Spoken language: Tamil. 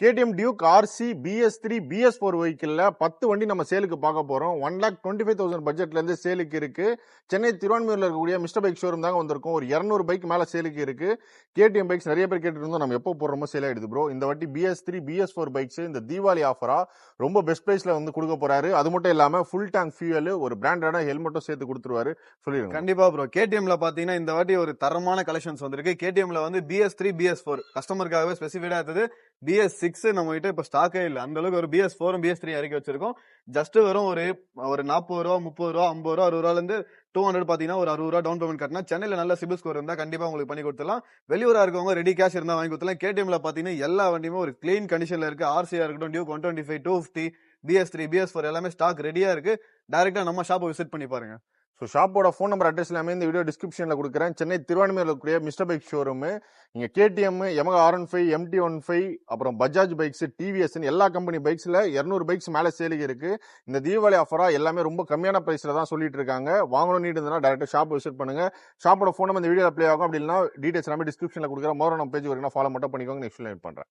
KTM Duke RC BS3 BS4 வெஹிக்கிள்ல 10 வண்டி நம்ம சேலுக்கு பார்க்க போறோம். 1,25,000 பட்ஜெட்ல இருந்து சேலுக்கு இருக்கு. சென்னை திருவான்மியூர்ல இருக்கக்கூடிய மிஸ்டர் பைக் ஷோரூம் தாங்க வந்திருக்கும். ஒரு 200 பைக் மேல சேலுக்கு இருக்கு. கேடிஎம் பைக்ஸ் நிறைய பேர் கேட்டு இருந்தோம், நம்ம எப்போ போடுறோமோ சேல் ஆயிடுது ப்ரோ. இந்த வாட்டி BS3 BS4 பைக்ஸ் இந்த தீபாவளி ஆஃபரா ரொம்ப பெஸ்ட் பிரைஸ்ல வந்து கொடுக்க போறாரு. அது மட்டும் இல்லாம ஃபுல் டேங்க் ஃபியூயல், ஒரு பிராண்டடான ஹெல்மெட்டும் சேர்த்து கொடுத்துருவாரு. சொல்லிருங்க. கண்டிப்பா ப்ரோ. கேடிஎம்ல பாத்தீங்கன்னா இந்த வாட்டி ஒரு தரமான கலெக்ஷன்ஸ் வந்திருக்கு. கேடிஎம்ல வந்து BS3 BS4 கஸ்டமருக்காகவே ஸ்பெசிஃபைடா எடுத்தது. BS6 நம்ம கிட்ட இப்ப ஸ்டாக்கே இல்ல. அந்த அளவுக்கு ஒரு BS4 BS3 இறக்கி வச்சிருக்கோம். ஜஸ்ட் வெறும் ஒரு 40 ரூபா, 30 ரூபா, 50 ரூபா, 60 ரூபால இருந்து 200 பாத்தீங்கன்னா ஒரு 60 ரூபா டவுன் பேமெண்ட் கட்டினா சென்னையில நல்ல சிபில் ஸ்கோர் இருந்தா கண்டிப்பா உங்களுக்கு பண்ணி கொடுத்துலாம். வெளியூரா இருக்கவங்க ரெடி கேஷ் இருந்தா வாங்கி கொடுத்துலாம். கேடிஎம்ல பாத்தீங்கன்னா எல்லா வண்டியுமே ஒரு கிளீன் கண்டிஷன்ல இருக்கு. ஆர்சியா இருக்கட்டும், டியூக் 125, 250, BS3 BS4 எல்லாமே ஸ்டாக் ரெடியா இருக்கு. டைரக்டா நம்ம ஷாப்பை விசிட் பண்ணி பாருங்க. ஸோ ஷாப்போட ஃபோன் நம்பர் அட்ரஸ் எல்லாமே இந்த வீடியோ டிஸ்கிரிப்ஷனில் கொடுக்குறேன். சென்னை திருவான்மியூரில் இருக்கக்கூடிய மிஸ்டர் பைக் ஷோரூமு. இங்கே KTM, Yamaha R15, MT15, அப்புறம் பஜாஜ் பைக்ஸ், TVS எல்லா கம்பெனி பைக்ஸில் 200 பைக்ஸ் மேலே சேலுக்கு இருக்கு. இந்த தீபாவளி ஆஃபரா எல்லாமே ரொம்ப கம்மியான ப்ரைஸில் தான் சொல்லிட்டு இருக்காங்க. வாங்கணும் நீட் இருந்தால் டேரக்டாக ஷாப் விசிட் பண்ணுங்க. ஷாப்போட ஃபோன் நம்பர் இந்த வீடியோ அப்ளை ஆகும். அப்படின்னா டீடைல்ஸ் எல்லாமே டிஸ்கிரிப்ஷனில் கொடுக்குறேன். மோர் நம்ம பேஜ் வரைக்கும் ஃபாலோ மட்டும் பண்ணிக்கோங்க. நெக்ஸ்ட் லைன் பண்ணுறேன்.